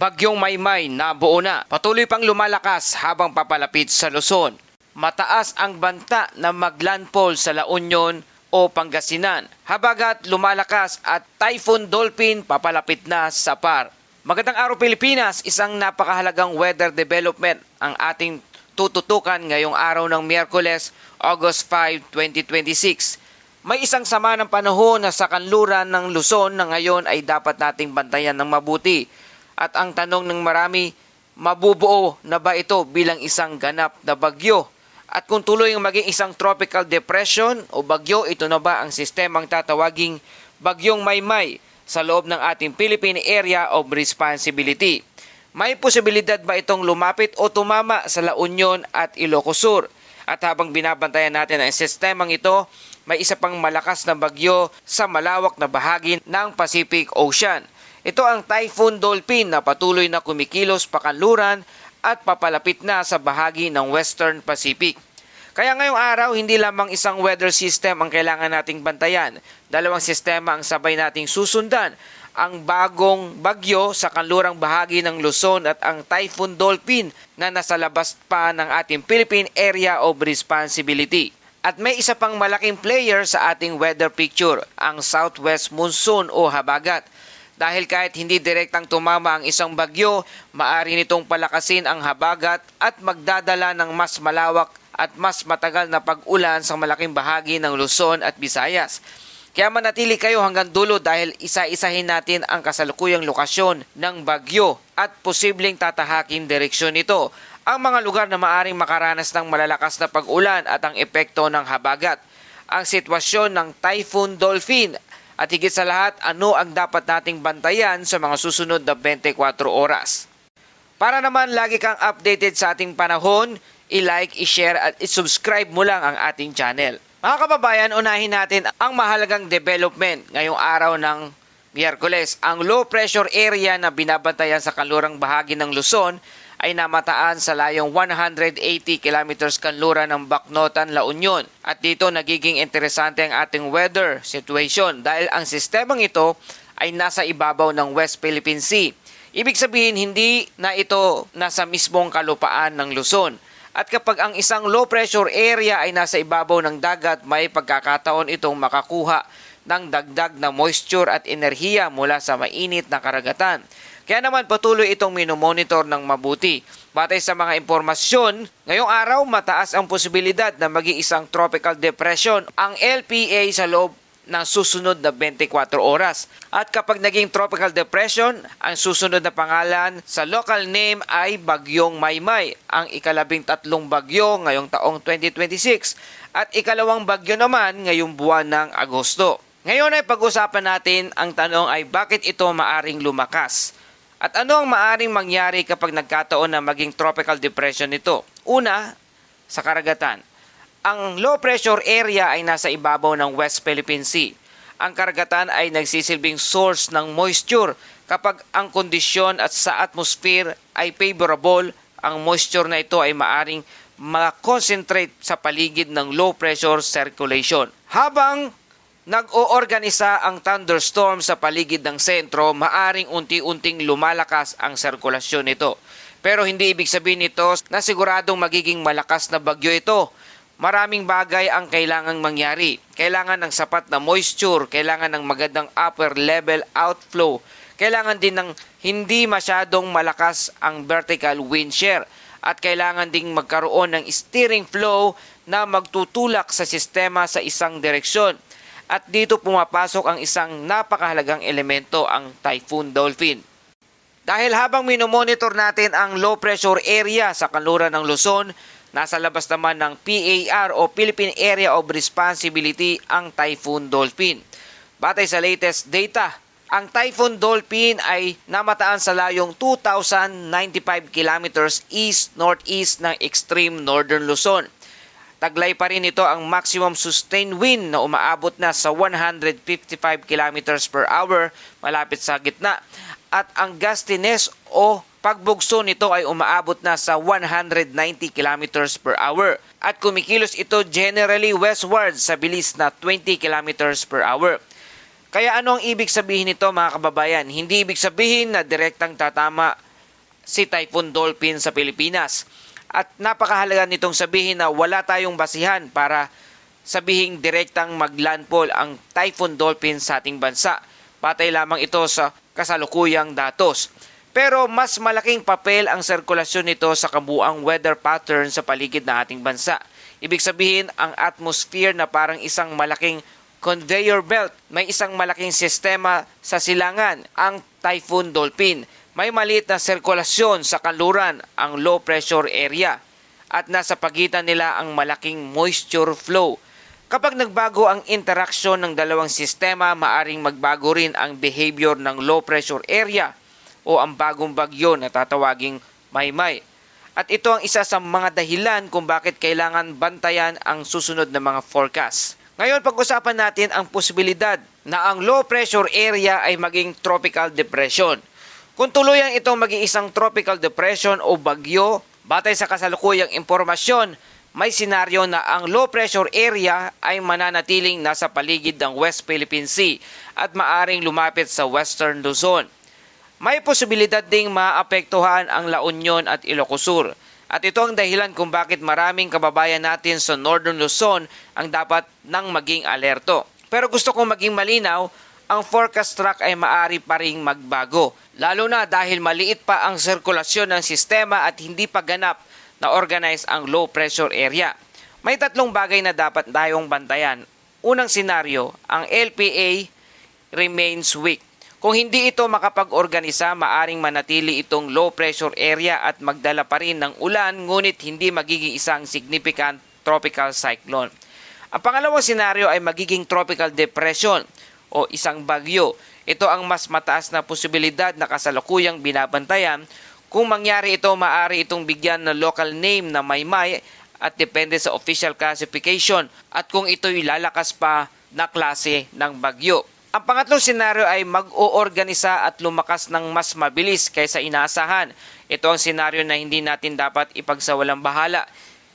Bagyong Maymay nabuo na. Patuloy pang lumalakas habang papalapit sa Luzon. Mataas ang banta na maglandfall sa La Union o Pangasinan. Habagat lumalakas at Typhoon Dolphin papalapit na sa PAR. Magandang araw Pilipinas, isang napakahalagang weather development ang ating tututukan ngayong araw ng Miyerkules, August 5, 2026. May isang sama ng panahon na sa kanluran ng Luzon na ngayon ay dapat nating bantayan ng mabuti. At ang tanong ng marami, mabubuo na ba ito bilang isang ganap na bagyo? At kung tuloy ang maging isang tropical depression o bagyo, ito na ba ang sistemang tatawaging Bagyong Maymay sa loob ng ating Philippine Area of Responsibility? May posibilidad ba itong lumapit o tumama sa La Union at Ilocos Sur? At habang binabantayan natin ang sistemang ito, may isa pang malakas na bagyo sa malawak na bahagi ng Pacific Ocean. Ito ang Typhoon Dolphin na patuloy na kumikilos pakanluran at papalapit na sa bahagi ng Western Pacific. Kaya ngayong araw, hindi lamang isang weather system ang kailangan nating bantayan. Dalawang sistema ang sabay nating susundan. Ang bagong bagyo sa kanlurang bahagi ng Luzon at ang Typhoon Dolphin na nasa labas pa ng ating Philippine Area of Responsibility. At may isa pang malaking player sa ating weather picture, ang Southwest Monsoon o Habagat. Dahil kahit hindi direktang tumama ang isang bagyo, maaari nitong palakasin ang habagat at magdadala ng mas malawak at mas matagal na pag-ulan sa malaking bahagi ng Luzon at Visayas. Kaya manatili kayo hanggang dulo dahil isa-isahin natin ang kasalukuyang lokasyon ng bagyo at posibleng tatahaking direksyon nito. Ang mga lugar na maaring makaranas ng malalakas na pag-ulan at ang epekto ng habagat. Ang sitwasyon ng Typhoon Dolphin. At higit sa lahat, ano ang dapat nating bantayan sa mga susunod na 24 oras. Para naman lagi kang updated sa ating panahon, i-like, i-share at i-subscribe mo lang ang ating channel. Mga kababayan, unahin natin ang mahalagang development ngayong araw ng Miyerkules. Ang low pressure area na binabantayan sa kanlurang bahagi ng Luzon ay namataan sa layong 180 kilometers kanluran ng Bacnotan, La Union. At dito nagiging interesante ang ating weather situation dahil ang sistemang ito ay nasa ibabaw ng West Philippine Sea. Ibig sabihin, hindi na ito nasa mismong kalupaan ng Luzon. At kapag ang isang low pressure area ay nasa ibabaw ng dagat, may pagkakataon itong makakuha ng dagdag na moisture at enerhiya mula sa mainit na karagatan. Kaya naman patuloy itong minomonitor ng mabuti. Batay sa mga impormasyon, ngayong araw mataas ang posibilidad na maging isang tropical depression ang LPA sa loob ng susunod na 24 oras. At kapag naging tropical depression, ang susunod na pangalan sa local name ay Bagyong Maymay, ang ika-13 bagyo ngayong taong 2026 at ikalawang bagyo naman ngayong buwan ng Agosto. Ngayon ay pag-usapan natin, ang tanong ay bakit ito maaring lumakas? At ano ang maaring mangyari kapag nagkataon na maging tropical depression ito? Una, sa karagatan. Ang low pressure area ay nasa ibabaw ng West Philippine Sea. Ang karagatan ay nagsisilbing source ng moisture. Kapag ang kondisyon at sa atmosphere ay favorable, ang moisture na ito ay maaring ma-concentrate sa paligid ng low pressure circulation. Habang nag-oorganisa ang thunderstorm sa paligid ng sentro, maaring unti-unting lumalakas ang sirkulasyon nito. Pero hindi ibig sabihin nito na siguradong magiging malakas na bagyo ito. Maraming bagay ang kailangang mangyari. Kailangan ng sapat na moisture, kailangan ng magandang upper level outflow, kailangan din ng hindi masyadong malakas ang vertical wind shear, at kailangan ding magkaroon ng steering flow na magtutulak sa sistema sa isang direksyon. At dito pumapasok ang isang napakahalagang elemento, ang Typhoon Dolphin. Dahil habang minomonitor natin ang low pressure area sa kanluran ng Luzon, nasa labas naman ng PAR o Philippine Area of Responsibility ang Typhoon Dolphin. Batay sa latest data, ang Typhoon Dolphin ay namataan sa layong 2,095 kilometers east-northeast ng extreme northern Luzon. Taglay pa rin ito ang maximum sustained wind na umaabot na sa 155 kilometers per hour malapit sa gitna. At ang gustiness o pagbugso nito ay umaabot na sa 190 kilometers per hour. At kumikilos ito generally westward sa bilis na 20 kilometers per hour. Kaya ano ang ibig sabihin nito mga kababayan? Hindi ibig sabihin na direktang tatama si Typhoon Dolphin sa Pilipinas. At napakahalaga nitong sabihin na wala tayong basihan para sabihing direktang maglandfall ang Typhoon Dolphin sa ating bansa. Patay lamang ito sa kasalukuyang datos. Pero mas malaking papel ang sirkulasyon nito sa kabuuang weather pattern sa paligid ng ating bansa. Ibig sabihin, ang atmosphere na parang isang malaking conveyor belt. May isang malaking sistema sa silangan, ang Typhoon Dolphin. May maliit na sirkulasyon sa kanluran, ang low pressure area. At nasa pagitan nila ang malaking moisture flow. Kapag nagbago ang interaksyon ng dalawang sistema, maaring magbago rin ang behavior ng low pressure area o ang bagong bagyo na tatawaging Maymay. At ito ang isa sa mga dahilan kung bakit kailangan bantayan ang susunod na mga forecast. Ngayon, pag-usapan natin ang posibilidad na ang low pressure area ay maging tropical depression. Kung tuluyang itong maging isang tropical depression o bagyo, batay sa kasalukuyang impormasyon, may senaryo na ang low pressure area ay mananatiling nasa paligid ng West Philippine Sea at maaring lumapit sa Western Luzon. May posibilidad ding maapektuhan ang La Union at Ilocos Sur. At ito ang dahilan kung bakit maraming kababayan natin sa Northern Luzon ang dapat nang maging alerto. Pero gusto kong maging malinaw, ang forecast track ay maaari pa ring magbago. Lalo na dahil maliit pa ang sirkulasyon ng sistema at hindi pa ganap na organize ang low pressure area. May tatlong bagay na dapat tayong bantayan. Unang senaryo, ang LPA remains weak. Kung hindi ito makapag-organisa, maaring manatili itong low pressure area at magdala pa rin ng ulan, ngunit hindi magiging isang significant tropical cyclone. Ang pangalawang senaryo ay magiging tropical depression o isang bagyo. Ito ang mas mataas na posibilidad na kasalukuyang binabantayan. Kung mangyari ito, maaari itong bigyan ng local name na Maymay at depende sa official classification at kung ito'y lalakas pa na klase ng bagyo. Ang pangatlong senaryo ay mag-oorganisa at lumakas ng mas mabilis kaysa inaasahan. Ito ang senaryo na hindi natin dapat ipagsawalang bahala.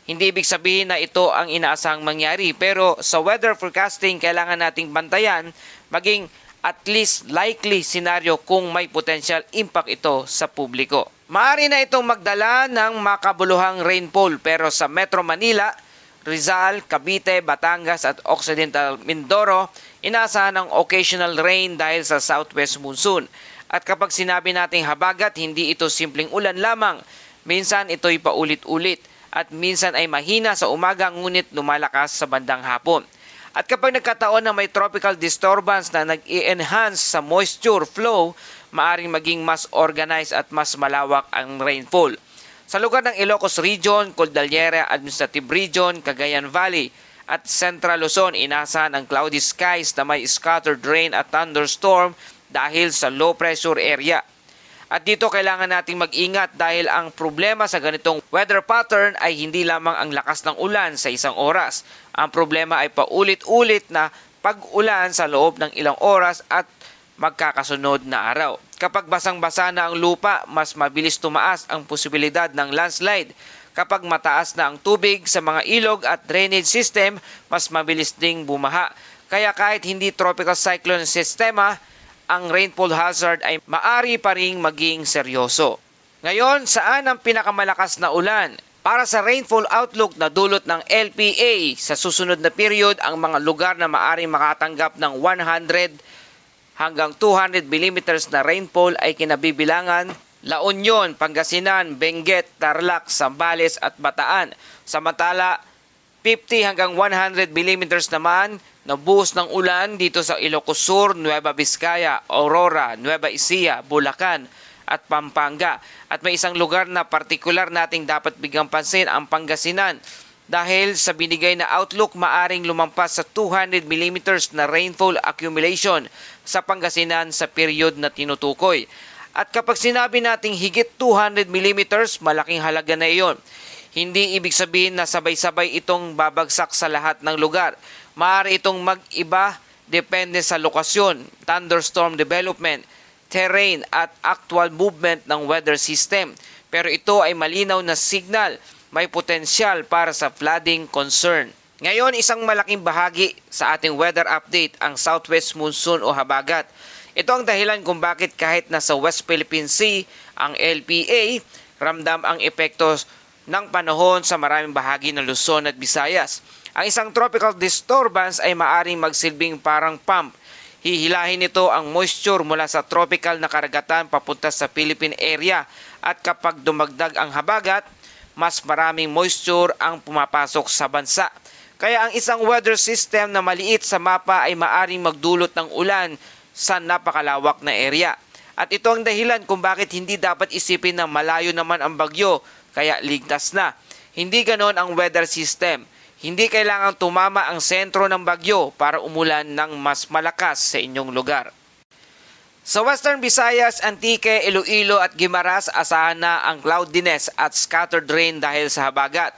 Hindi ibig sabihin na ito ang inaasahang mangyari, pero sa weather forecasting kailangan nating bantayan maging at least likely senaryo kung may potential impact ito sa publiko. Maaari na itong magdala ng makabuluhang rainfall, pero sa Metro Manila, Rizal, Cavite, Batangas at Occidental Mindoro, inaasahan ng occasional rain dahil sa southwest monsoon. At kapag sinabi nating habagat, hindi ito simpleng ulan lamang. Minsan ito'y paulit-ulit at minsan ay mahina sa umaga ngunit lumalakas sa bandang hapon. At kapag nagkataon na may tropical disturbance na nag-i-enhance sa moisture flow, maaring maging mas organized at mas malawak ang rainfall. Sa lugar ng Ilocos Region, Cordillera Administrative Region, Cagayan Valley at Central Luzon, inaasahan ang cloudy skies na may scattered rain at thunderstorm dahil sa low pressure area. At dito kailangan nating mag-ingat dahil ang problema sa ganitong weather pattern ay hindi lamang ang lakas ng ulan sa isang oras. Ang problema ay paulit-ulit na pag-ulan sa loob ng ilang oras at magkakasunod na araw. Kapag basang-basa na ang lupa, mas mabilis tumaas ang posibilidad ng landslide. Kapag mataas na ang tubig sa mga ilog at drainage system, mas mabilis ding bumaha. Kaya kahit hindi tropical cyclone sistema, ang rainfall hazard ay maari pa ring maging seryoso. Ngayon, saan ang pinakamalakas na ulan? Para sa rainfall outlook na dulot ng LPA, sa susunod na period, ang mga lugar na maaring makatanggap ng 100 hanggang 200 mm na rainfall ay kinabibilangan La Union, Pangasinan, Benguet, Tarlac, Zambales at Bataan. Samantala, 50 hanggang 100 mm naman na buhos ng ulan dito sa Ilocos Sur, Nueva Vizcaya, Aurora, Nueva Ecija, Bulacan at Pampanga. At may isang lugar na partikular nating dapat bigyang pansin, ang Pangasinan. Dahil sa binigay na outlook, maaring lumampas sa 200 mm na rainfall accumulation sa Pangasinan sa period na tinutukoy. At kapag sinabi nating higit 200 mm, malaking halaga na iyon. Hindi ibig sabihin na sabay-sabay itong babagsak sa lahat ng lugar. Maaari itong mag-iba depende sa lokasyon, thunderstorm development, terrain at actual movement ng weather system. Pero ito ay malinaw na signal, may potensyal para sa flooding concern. Ngayon, isang malaking bahagi sa ating weather update, ang southwest monsoon o habagat. Ito ang dahilan kung bakit kahit nasa West Philippine Sea ang LPA, ramdam ang epekto ng panahon sa maraming bahagi ng Luzon at Visayas. Ang isang tropical disturbance ay maaring magsilbing parang pump. Hihilahin nito ang moisture mula sa tropical na karagatan papunta sa Philippine area at kapag dumagdag ang habagat, mas maraming moisture ang pumapasok sa bansa. Kaya ang isang weather system na maliit sa mapa ay maaring magdulot ng ulan sa napakalawak na area. At ito ang dahilan kung bakit hindi dapat isipin na malayo naman ang bagyo, kaya ligtas na. Hindi ganon ang weather system. Hindi kailangang tumama ang sentro ng bagyo para umulan ng mas malakas sa inyong lugar. Sa Western Visayas, Antique, Iloilo at Guimaras, asahan na ang cloudiness at scattered rain dahil sa habagat.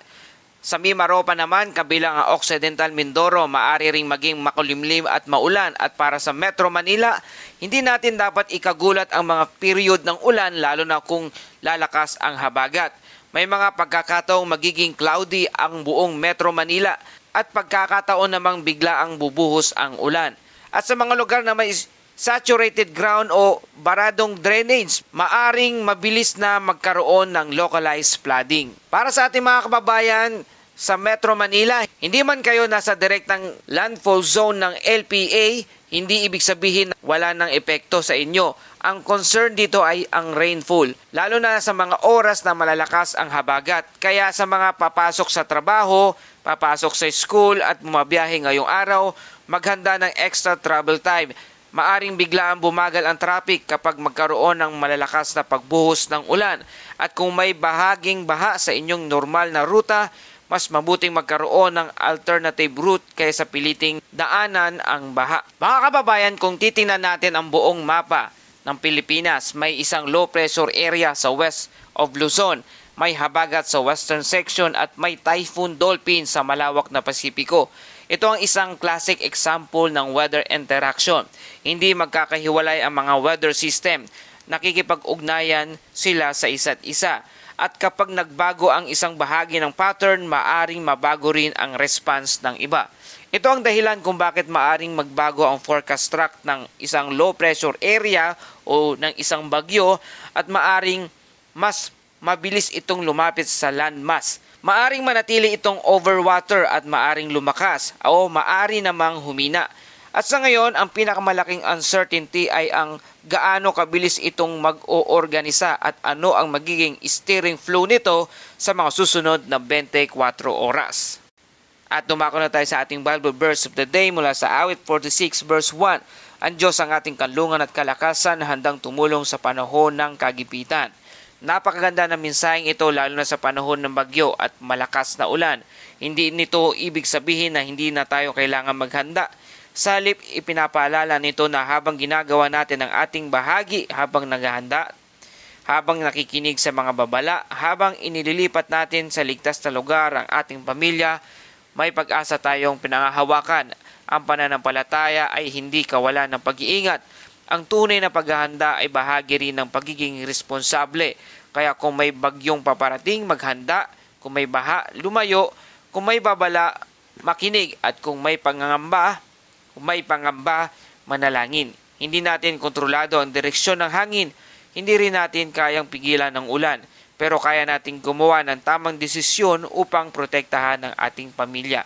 Sa Mimaropa naman, kabilang ang Occidental Mindoro, maaari ring maging makulimlim at maulan. At para sa Metro Manila, hindi natin dapat ikagulat ang mga period ng ulan lalo na kung lalakas ang habagat. May mga pagkakataong magiging cloudy ang buong Metro Manila at pagkakataon namang bigla ang bubuhos ang ulan. At sa mga lugar na may saturated ground o baradong drainage, maaring mabilis na magkaroon ng localized flooding. Para sa ating mga kababayan sa Metro Manila, hindi man kayo nasa direktang landfall zone ng LPA, hindi ibig sabihin na wala ng epekto sa inyo. Ang concern dito ay ang rainfall, lalo na sa mga oras na malalakas ang habagat. Kaya sa mga papasok sa trabaho, papasok sa school at bumabiyahe ngayong araw, maghanda ng extra travel time. Maaring biglaan bumagal ang traffic kapag magkaroon ng malalakas na pagbuhos ng ulan. At kung may bahaging baha sa inyong normal na ruta, mas mabuting magkaroon ng alternative route kaysa piliting daanan ang baha. Mga kababayan, kung titingnan natin ang buong mapa ng Pilipinas, may isang low pressure area sa west of Luzon, may habagat sa western section at may typhoon Dolphin sa malawak na Pasipiko. Ito ang isang classic example ng weather interaction. Hindi magkakahiwalay ang mga weather system. Nakikipag-ugnayan sila sa isa't isa. At kapag nagbago ang isang bahagi ng pattern, maaring mabago rin ang response ng iba. Ito ang dahilan kung bakit maaring magbago ang forecast track ng isang low pressure area o ng isang bagyo at maaring mas mabilis itong lumapit sa landmass. Maaring manatili itong overwater at maaring lumakas o maari namang humina. At sa ngayon, ang pinakamalaking uncertainty ay ang gaano kabilis itong mag-oorganisa at ano ang magiging steering flow nito sa mga susunod na 24 oras. At dumako na tayo sa ating Bible verse of the day mula sa Awit 46 verse 1. Ang Diyos ang ating kanlungan at kalakasan na handang tumulong sa panahon ng kagipitan. Napakaganda ng mensaheng ito lalo na sa panahon ng bagyo at malakas na ulan. Hindi nito ibig sabihin na hindi na tayo kailangan maghanda. Sa halip, ipinapaalala nito na habang ginagawa natin ang ating bahagi, habang naghahanda, habang nakikinig sa mga babala, habang inililipat natin sa ligtas na lugar ang ating pamilya, may pag-asa tayong pinangahawakan. Ang pananampalataya ay hindi kawalan ng pag-iingat. Ang tunay na paghahanda ay bahagi rin ng pagiging responsable. Kaya kung may bagyong paparating, maghanda. Kung may baha, lumayo. Kung may babala, makinig. At kung may pangamba, manalangin. Hindi natin kontrolado ang direksyon ng hangin. Hindi rin natin kayang pigilan ng ulan. Pero kaya nating gumawa ng tamang desisyon upang protektahan ang ating pamilya.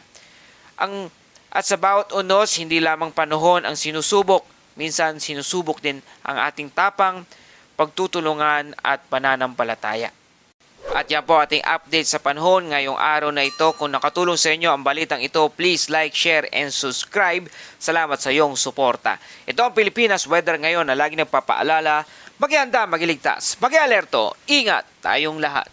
At sa bawat unos, hindi lamang panahon ang sinusubok. Minsan sinusubok din ang ating tapang, pagtutulungan at pananampalataya. At yan po ating update sa panahon ngayong araw na ito. Kung nakatulong sa inyo ang balitang ito, please like, share, and subscribe. Salamat sa iyong suporta. Ito ang Pilipinas Weather ngayon na lagi nagpapaalala, mag-ihanda, mag-iligtas, mag-alerto, ingat tayong lahat.